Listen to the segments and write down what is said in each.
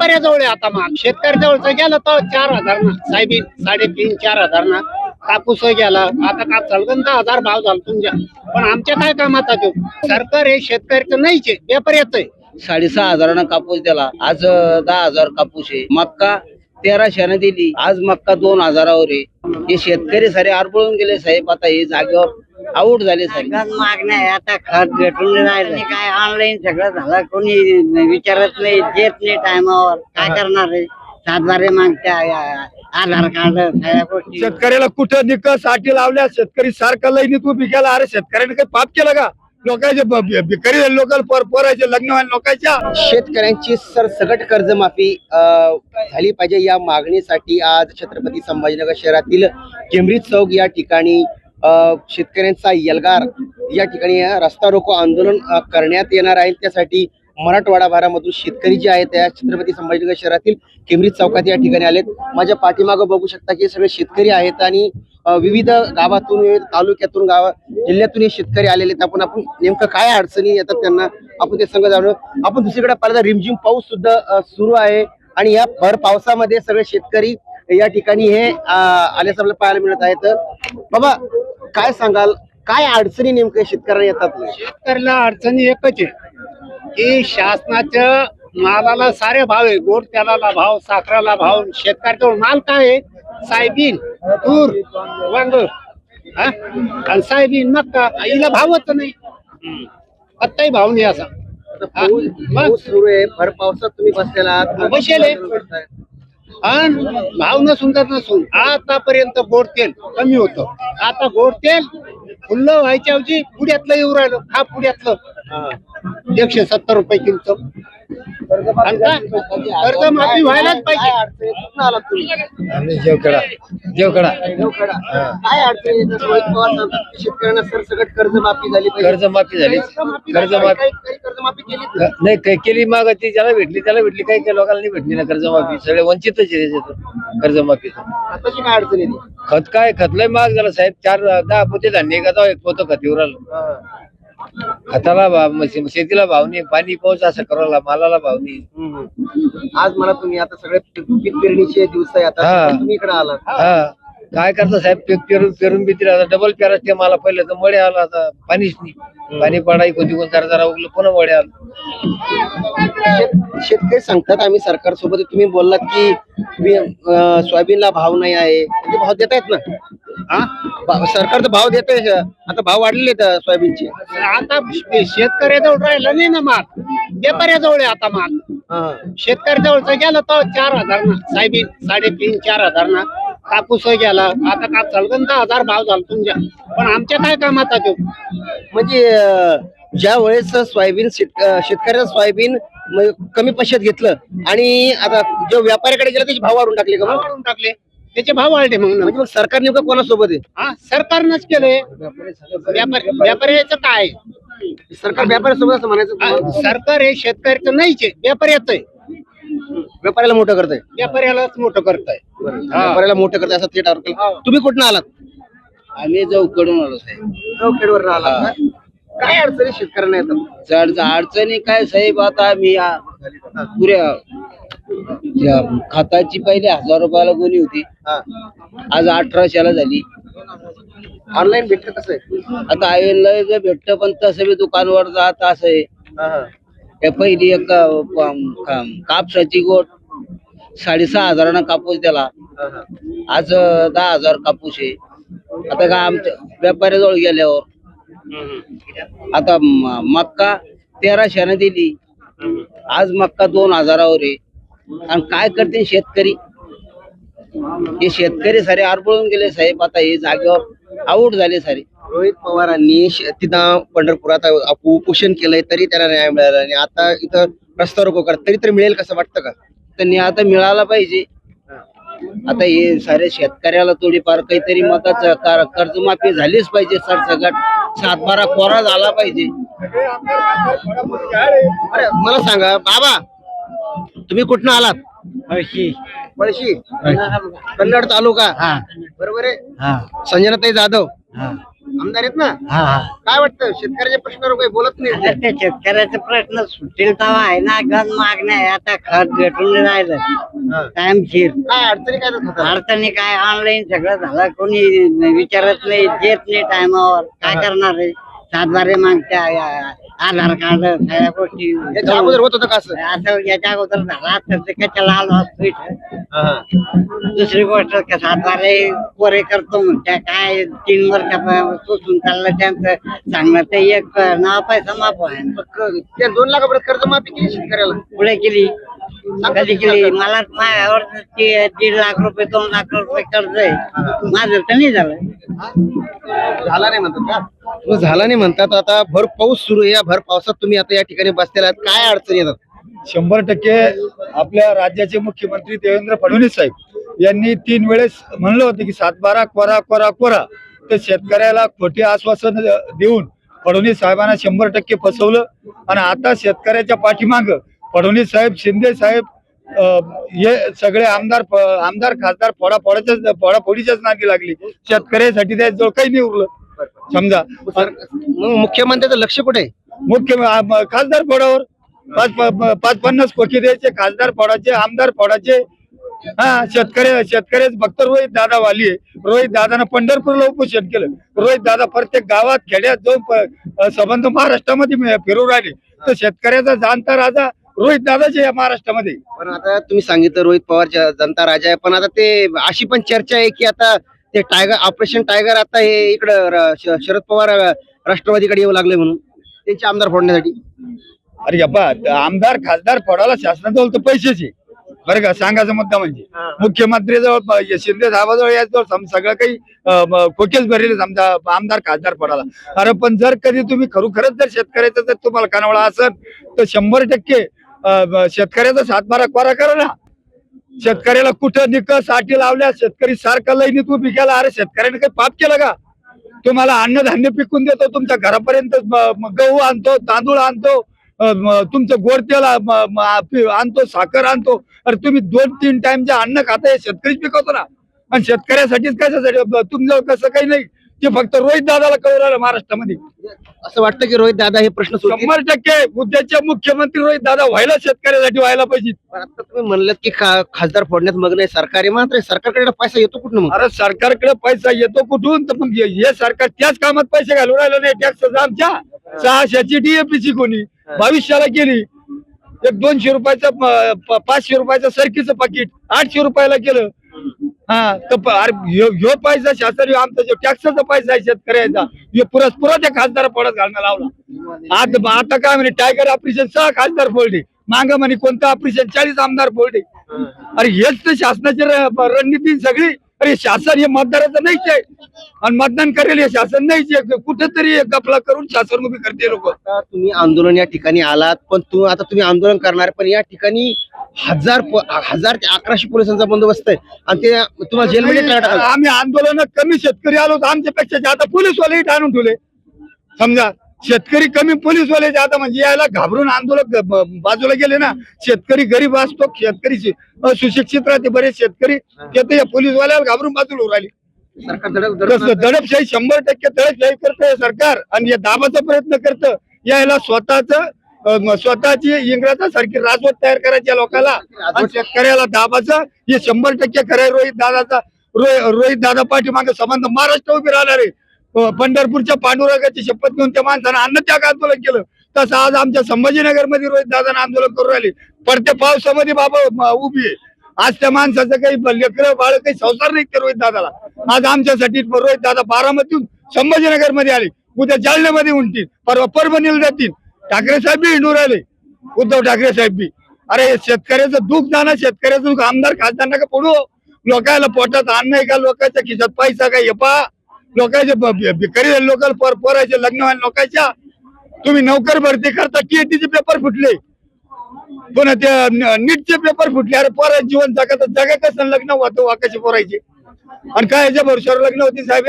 व्यापाऱ्याजवळ आहे आता माल. शेतकऱ्याजवळचा गेला तर 4,000 ना साहेबीन, 3,500-4,000 ना. कापूस गेला आता, कापसाला पण 10,000 भाव झाला तुमच्या. पण आमच्या काय कामाचा तो सरकार हे शेतकऱ्याचं नाहीच आहे, व्यापाऱ्याचं आहे. 6,500 कापूस दिला, आज 10,000 कापूस आहे. मक्का 1,300 दिली, आज मक्का 2,000वर आहे. हे शेतकरी सारे आरबळून गेले साहेब. आता हे जागेवर आऊट झाले साहेब. मागण्या आहे आता, खत भेटून राहिलं काय, ऑनलाईन सगळं झालं, कोणी विचारत नाही, देत नाही टायमावर. काय करणार आहे, 7 मागत्या, आधार कार्ड, सगळ्या गोष्टी. शेतकऱ्याला कुठं निकष साठी लावल्या, शेतकरी सारखा लईनीत उभी केला. अरे शेतकऱ्याने काही पाप केलं का? लोकांचे भिकारी लोकल पोरायचे लग्न व्हायला लोकांच्या. शेतकऱ्यांची सरसकट कर्जमाफी झाली पाहिजे या मागणीसाठी आज छत्रपती संभाजीनगर शहरातील केम्ब्रिज चौक या ठिकाणी शेतकऱ्यांचा एल्गार या ठिकाणी रस्ता रोको आंदोलन करण्यात येणार आहे. त्यासाठी मराठवाडा भारामधून शेतकरी जे आहेत त्या छत्रपती संभाजीनगर शहरातील केम्ब्रिज चौकात या ठिकाणी आलेत. माझ्या पाठीमागं बघू शकता की सगळे शेतकरी आहेत आणि विविध गावातून, विविध तालुक्यातून, जिल्ह्यातून हे शेतकरी आलेले आहेत. आपण नेमकं काय अडचणी येतात त्यांना आपण ते संग जाणू. आपण दुसरीकडे पाहिलं रिमझिम पाऊस सुद्धा सुरू आहे आणि या भर पावसामध्ये सगळे शेतकरी या ठिकाणी हे आल्याचं आपल्याला पाहायला मिळत आहे. तर बाबा काय सांगाल, काय अडचणी नेमक्या शेतकऱ्यांना येतात? शेतकऱ्याला अडचणी एकच आहे की शासनाच्या मालाला सारे भाव आहे. गोड तेलाला भाव, साखराला भाव. शेतकऱ्याचा माल काय आहे? सायबीन, तूर, वांग आणि सायबीन, मक्का. हिला भावच नाही, आत्ताही भाव नाही असा. पाऊस सुरू आहे, भर पावसात तुम्ही बसलेला आहात. बसेले आणि भाव नसून तर नसून आतापर्यंत गोड तेल कमी होतं. आता गोड तेल फुल्ल व्हायच्या ऐवजी पुढ्यातलं येऊ राहिलं. हा पुढ्यातलं 170 रुपये किलो. कर्जमाफी व्हायलाच पाहिजे. जेवकडा काय अडचणी येतात? रोहित पवार सांगतात की शेतकऱ्यांना सरसकट कर्जमाफी झाली पाहिजे. कर्जमाफी झाली. कर्जमाफी केली नाही काही केली, माग ती ज्याला भेटली त्याला भेटली, काही लोकांना नाही भेटली ना कर्जमाफी. सगळे वंचितच आहे त्याच्यातून कर्जमाफी. आताची काय अडचण येते? खत काय, खतलंय महाग झालं साहेब. 4-10 पोते धान्य का एक पोतं खतीवर आलं. खताला भाव, शेतीला भाव नाही, पाणी पाऊस असं करायला, मालाला भाव नाही. आज मला तुम्ही आता सगळे पीक पेरणीचे दिवस आहे आता, तुम्ही इकडे आलात. हा काय करता साहेब, पीक पेरून भीती आता डबल पेराच ते मला पहिलं तर मळे आला, आता पाणीच नाही. पाणी पडाई कोणती कोण जरा उगलं, पुन्हा मळे आलं. शेतकरी सांगतात आम्ही सरकार सोबत. तुम्ही बोललात की सोयाबीनला भाव नाही आहे, ते भाव देत आहेत ना? सरकार तर भाव देत आहे. आता भाव वाढलेले आहेत सोयाबीनचे. आता शेतकऱ्याजवळ राहिलं नाही ना माल, व्यापाऱ्याजवळ आहे आता माल. शेतकऱ्याजवळचा गेला तर 4,000 ना साहेबीन, 3,500-4,000 ना. कापूस गेला आता, कापसाला पण 10,000 भाव झाला तुमच्या. पण आमच्या काय कामाचा तो? म्हणजे ज्या वेळेस सोयाबीन शेतकऱ्याचं सोयाबीन कमी पैशात घेतलं आणि आता जो व्यापाऱ्याकडे गेला त्याचे भाव वाढून टाकले का? वाढून टाकले, त्याचे भाव वाढले. मग सरकार नेमकं कोणासोबत आहे? हा, सरकारनंच केलंय. व्यापाऱ्याचं काय? सरकार व्यापाऱ्यासोबत असं म्हणायचं? सरकार हे शेतकऱ्याचं नाहीच आहे, व्यापाऱ्याचं आहे. व्यापाऱ्याला मोठं करताय, व्यापाऱ्यालाच मोठं करताय. व्यापाऱ्याला मोठं करताय असं थेट अर्थ. तुम्ही कुठं आलात? आम्ही चौकडून आलो साहेब. चौखेडवर आलात का? काय अडचणी शेतकऱ्यांना येतात? अडचणी काय साहेब, आता आम्ही पुऱ्या खताची पहिले 1,000 रुपयाला गोणी होती, आज 1,800ला झाली. ऑनलाईन भेटत कसं आहे? आता आयला भेटत, पण तसं बी दुकानवर जात असं आहे. पहिली एक कापसाची गोट 6,500 कापूस दिला, आज 10,000 कापूस आहे. आता का आमच्या व्यापाऱ्याजवळ गेल्यावर आता मक्का 1,300 दिली, आज मक्का 2,000वर आहे. आणि काय करते शेतकरी? हे शेतकरी सारे आरबळून गेले साहेब. आता हे जागेवर आऊट झाले सारे. रोहित पवारांनी तिथं पंढरपुरात उपोषण केलंय तरी त्यांना न्याय मिळाला आणि आता इथं रस्ता रोको करत तरी मिळेल कसं वाटतं का? त्यांनी आता मिळाला पाहिजे. आता हे सारे शेतकऱ्याला थोडीफार काहीतरी मताचं कर्जमाफी झालीच पाहिजे. सरसकट 7-12 कोरा झाला पाहिजे. अरे मला सांगा बाबा, तुम्ही कुठनं आलात? पळशी, कन्नड तालुका, बरोबर आहे? संजनाताई जाधव, आमदार आहेत ना, हा काय वाटतं शेतकऱ्याच्या प्रश्नावर काही बोलत नाही आता ते शेतकऱ्याचा प्रश्न सुटेल तेव्हा आहे ना. गण मागण्या आहे, आता खत भेटून नाही राहिलं टाइमशीर. काय अडचणी काय येतात हाताला? अडचणी काय, ऑनलाईन सगळं झालं, कोणी विचारत नाही, देत नाही टायमावर. काय करणार आहे, 7 मागत्या, आधार कार्ड सगळ्या गोष्टी. याच्या अगोदर होत होतं का असं? असं याच्या अगोदर झाला तर ते कशाला आलो असतो इथं. दुसरी गोष्ट 7 पोरे करतो म्हणत्या, काय 3 वर्षापासून चाललं त्यांचं सांगणं. ते एक नाव पैसा माफ आहे ना. त्या 2 लाखापर्यंत कर्जमाफी केली शेतकऱ्याला. पुढे केली, कधी केली? मला माझ्यावर 1.5 लाख रुपये 2 लाख रुपये कर्ज आहे, माझं तर नाही झालं. झाला नाही म्हणतात का? तो झाला नाही म्हणतात. आता भर पाऊस सुरू आहे, या भर पावसात तुम्ही आता या ठिकाणी बसलेला आहात, काय अडचणी येतात? 100% आपल्या राज्याचे मुख्यमंत्री देवेंद्र फडणवीस साहेब यांनी 3 वेळेस म्हणलं होतं की 7/12 कोरा कोरा कोरा. तर शेतकऱ्याला खोटी आश्वासन देऊन फडणवीस साहेबांना 100% फसवलं. आणि आता शेतकऱ्याच्या पाठीमाग फडणवीस साहेब, शिंदे साहेब हे सगळे आमदार खासदार फोडाफोडीच्याच नादी लागली. शेतकऱ्यासाठी त्याजवळ काही नाही उरलं समजा. मग मुख्यमंत्र्याचं लक्ष कुठे आहे? मुख्य खासदार फोडावर 50 कोटी द्यायचे, खासदार फोडाचे, आमदार फोडाचे. हा, शेतकऱ्याच फक्त रोहित दादा वाली आहे. रोहित दादानं पंढरपूरला उपोषण केलं. रोहित दादा प्रत्येक गावात खेड्यात जाऊन संबंध महाराष्ट्रामध्ये फिरू राहिले. तर शेतकऱ्याचा जाणता राजा रोहित दादाचे या महाराष्ट्रामध्ये. पण आता तुम्ही सांगितलं रोहित पवार जनता राजा आहे, पण आता ते अशी पण चर्चा आहे की आता ते टायगर, ऑपरेशन टायगर आता हे इकडं शरद पवार राष्ट्रवादीकडे येऊ लागले म्हणून त्यांचे आमदार फोडण्यासाठी. अरे आमदार खासदार फोडायला शासनाजवळ तर पैसेच बरं का. सांगायचा मुद्दा म्हणजे मुख्यमंत्रीजवळ, शिंदे साहेबाजवळ याजवळ सगळं काही खोकेच भरलेले समजा आमदार खासदार फोडायला. अरे पण जर कधी तुम्ही खरोखरच जर शेतकऱ्याचा जर तुम्हाला कानावळा असेल तर 100% शेतकऱ्याचा 7/12 कोरा करा ना. शेतकऱ्याला कुठं निकष अटी लावल्या, शेतकरी सारखा लईनीत उभी केला. अरे शेतकऱ्याने काही पाप केलं का? तुम्हाला अन्नधान्य पिकून देतो, तुमच्या घरापर्यंत गहू आणतो, तांदूळ आणतो, तुमचं गोड तेल आणतो, साखर आणतो. अरे तुम्ही 2-3 टाइमचे अन्न खाता, हे शेतकरीच पिकवतो ना. आणि शेतकऱ्यासाठीच कशासाठी तुमचं कसं काही नाही. ते फक्त रोहित दादाला कळू राहिलं महाराष्ट्रामध्ये. असं वाटतं की रोहित दादा हे प्रश्न सोडतील? 100% उद्याचे मुख्यमंत्री रोहित दादा व्हायला शेतकऱ्यासाठी व्हायला पाहिजे. पण आता तुम्ही म्हणलं की खासदार फोडण्यात मग्न आहे सरकार आहे, मात्र सरकारकडे पैसा येतो कुठून मग? अरे सरकारकडे पैसा येतो कुठून? तर मग हे सरकार त्याच कामात पैसे घालून राहिलं नाही. टॅक्स आमच्या 600ची डीएपीसी कोणी 2200ला केली. एक 200 रुपयाचं 500 रुपयाचं सरकीचं पाकिट 800 रुपयाला केलं. हा, तर ह्यो पैसा शासन, आमचा जो टॅक्सचा पैसा आहे शेतकऱ्याचा, हे पुरा त्या खासदार फोडत घालणं लावला. आता काय म्हणे टायगर ऑपरेशन 6 खासदार फोडले, मांग म्हणे कोणतं ऑपरेशन 40 आमदार फोडले. अरे हेच तर शासनाची रणनीती सगळी. अरे शासन हे मतदाराचं नाहीच आहे, आणि मतदान करेल हे शासन नाहीच आहे. कुठेतरी गपला करून शासन उभी करते लोक. तुम्ही आंदोलन या ठिकाणी आलात, पण आता तुम्ही आंदोलन करणार, पण या ठिकाणी 1000 ते 1100 पोलिसांचा बंदोबस्त आहे आणि ते तुम्हाला जेलमध्ये टाकतात. आम्ही आंदोलन कमी शेतकरी आलो तर आमच्यापेक्षा आता पोलीसवाले आणून ठेवले. समजा शेतकरी कमी, पोलीसवाले आता म्हणजे यायला घाबरून आंदोलक बाजूला गेले ना. शेतकरी गरीब असतो, शेतकरी सुशिक्षित राहते, बरेच शेतकरी ते पोलीसवाल्याला घाबरून बाजूला राहिले. सरकार दडपशाही 100% दडपशाही करतं सरकार, आणि दाबाचा प्रयत्न करतं. यायला स्वतःची इंग्रजासारखी राजवट तयार करायची लोकांना, आणि शेतकऱ्याला दाबाचं हे 100% खरंय. रोहित दादा पाठीमागे संबंध महाराष्ट्र उभी राहणार आहे. पंढरपूरच्या पांडुरंगाची शपथ घेऊन त्या माणसानं अन्नत्याग आंदोलन केलं. तसं आज आमच्या संभाजीनगर मध्ये रोहित दादानं आंदोलन करून राहिले. पडत्या पावसामध्ये बाबा उभी आहे. आज त्या माणसाचं काही लेकरं बाळ काही संसार नाही ते रोहित दादाला. आज आमच्यासाठी रोहित दादा बारामतीहून संभाजीनगर मध्ये आले, उद्या जालन्यामध्ये उंटतील, परवा परभणीला जातील. ठाकरे साहेब बी हिंडून राहिले, उद्धव ठाकरे साहेब बी. अरे शेतकऱ्याचं दुःख जाणं, शेतकऱ्याचं दुःख आमदार खासदार नका पडू. लोकांना पोटात अन्न आहे का, लोकांच्या खिशात पैसा काय? हे पहा, लोकांचे भिकारी लोकांना पोरायचे लग्न व्हायला लोकांच्या. तुम्ही नोकर भरती करता, टीएटीचे पेपर फुटले, पुन्हा त्या नीटचे पेपर फुटले. अरे पोरा जीवन जगा कसं लग्न होतं वाकाचे पोरायचे? आणि काय याच्या भरोश्यावर लग्न होती साहेब?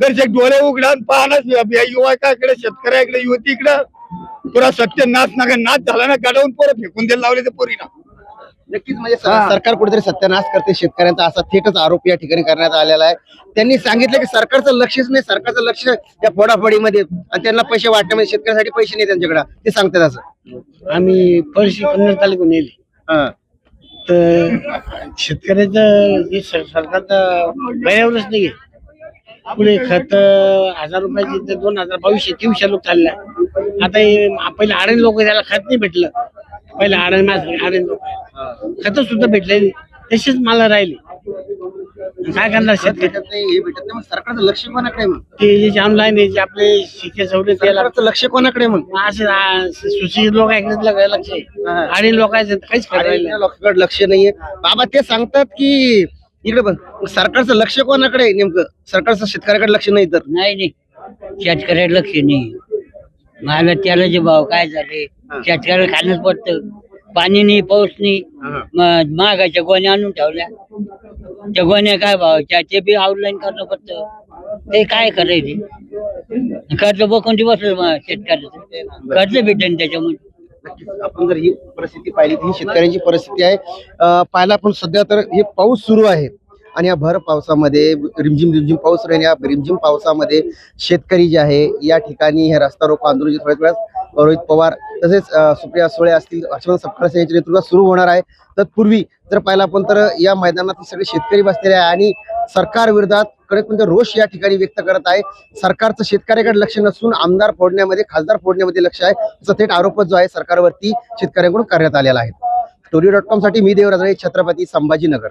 दर्शक डोळे उघडा पाहणार युवकाकडे, शेतकऱ्याकडे, युवतीकडे पुरा सत्य नाच झाला ना. गाडवून पोरं फेकून द्यायला लावले ते पोरीना. नक्कीच म्हणजे सरकार कुठेतरी सत्यानाश करते शेतकऱ्यांचा, असा थेटच आरोप या ठिकाणी करण्यात आलेला आहे. त्यांनी सांगितलं की सरकारचं लक्षच नाही, सरकारचं लक्ष या फोडाफोडीमध्ये आणि त्यांना पैसे वाटण्यामध्ये, शेतकऱ्यांसाठी पैसे नाही त्यांच्याकडे, ते सांगतात असं. आम्ही पळशी कन्नड तालुक्यातून येईल हा. तर शेतकऱ्याचं जे सरकारचं पर्यावरणच नाहीये. पुढे खत 1000 रुपयाचे ते 2000, 2200-2300 लोक चाललाय. आता पहिले आडण लोक त्याला खत नाही भेटलं. पहिले आडण लोक खत सुद्धा भेटले नाही. तसेच मला राहिले. काय करणार शेतकरी? भेटत नाही, हे भेटत नाही, मग सरकारचं लक्ष कोणाकडे आहे मग? ते जे ऑनलाईन आहे जे आपले शिक्षण सवलत त्याला सरकारचं लक्ष कोणाकडे आहे मग? असे सुशिक्षित लोक ऐकण्यात लक्ष आहे. आडण लोकांचं काहीच करायला लोकांकडे लक्ष नाहीये. बाबा ते सांगतात की इकडे पण सरकारचं लक्ष कोणाकडे आहे नेमकं? सरकारचं शेतकऱ्याकडे लक्ष नाही तर नाही शेतकऱ्याला लक्ष नाही. मला त्याला जे भाव काय झाले शेतकऱ्याला खाणंच पडतं. पाणी नाही, पाऊस नाही, महागाच्या गोण्या आणून ठेवल्या. त्या गोण्या काय भावाच्या ते बी ऑनलाईन करणं पडतं. ते काय करायचे? कर्ज बघून बसलं शेतकऱ्याचं, कर्ज भेटेल त्याच्यामध्ये. नक्कीच आपण जर ही परिस्थिती पाहिली तर ही शेतकऱ्यांची परिस्थिती आहे. पाहायला आपण सध्या तर हे पाऊस सुरू आहे आणि या भर पावसामध्ये रिमझिम पाऊस राहील. या रिमझिम पावसामध्ये शेतकरी जे आहे या ठिकाणी हे रस्ता रोको आंदोलन थोड्याच वेळात रोहित पवार तसेच सुप्रिया सुळे असतील, हर्षवर्धन सपकाळे यांच्या नेतृत्वात सुरू होणार आहे. तत्पूर्वी जर पाहिलं आपण तर या मैदानात सगळे शेतकरी बसलेले आहे आणि सरकार विरोधात कडक म्हणजे रोष या ठिकाणी व्यक्त करत आहे. सरकारचं शेतकऱ्याकडे लक्ष नसून आमदार फोडण्यामध्ये, खासदार फोडण्यामध्ये लक्ष आहे, असा थेट आरोप जो आहे सरकारवरती शेतकऱ्यांकडून करण्यात आलेला आहे. story.com साठी मी देवराज, छत्रपती संभाजीनगर.